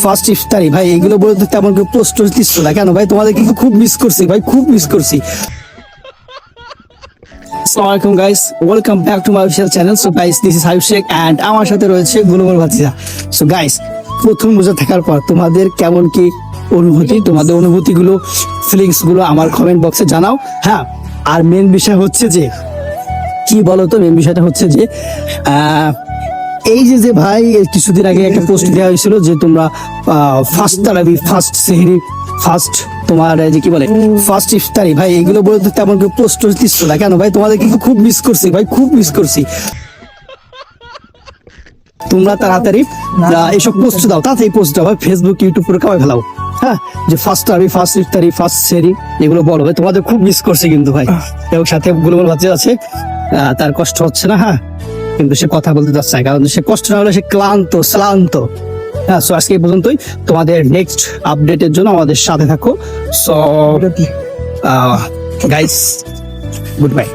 First ইফতারি ভাই, এগুলো বলতে তেমন কেউ পোস্ট দিচ্ছ না কেন ভাই? তোমাদের কিন্তু খুব মিস করছি ভাই, খুব মিস করছি। আসসালামু আলাইকুম guys, welcome back to my official channel. So guys, this is Habib Sheikh and আমার সাথে রয়েছে গুলমল ভাতিজা। সো গাইস, প্রথম রোজা থাকার পর তোমাদের কেমন কি অনুভূতি, তোমাদের অনুভূতিগুলো, ফিলিংস গুলো আমার কমেন্ট বক্সে জানাও। হ্যাঁ, আর মেন বিষয় হচ্ছে যে কি বলতো, মেন বিষয়টা হচ্ছে যে এই যে ভাই কিছুদিন আগে একটা পোস্ট দেওয়া হয়েছিল যে তোমরা ফার্স্ট তারাবি, ফার্স্ট সেহরি, ফার্স্ট তোমার যে কি বলে ফার্স্ট ইফতারি ভাই, এগুলো বলতে তেমন কেউ পোস্ট দিচ্ছ না কেন ভাই? তোমাদের কিন্তু খুব মিস করছি ভাই, খুব মিস করছি। তোমরা তাড়াতাড়ি এইসব পোস্ট দাও, তাড়াতাড়ি পোস্ট দাও ভাই, ফেসবুক ইউটিউব করে কামাই ফেলাও। হ্যাঁ, যে ফার্স্ট তারাবি, ফার্স্ট ইফতারি, ফার্স্ট সেহরি এগুলো বলো ভাই, তোমাদের খুব মিস করছে কিন্তু ভাই। এবং সাথে গুলমল ভাতিজা আছে, তার কষ্ট হচ্ছে না, হ্যাঁ, কিন্তু সে কথা বলতে চাচ্ছে না, কারণ সে কষ্ট না হলে সে শ্রান্ত। হ্যাঁ, সো আজকে এই পর্যন্তই। তোমাদের নেক্সট আপডেটের জন্য আমাদের সাথে থাকো। So guys, good bye.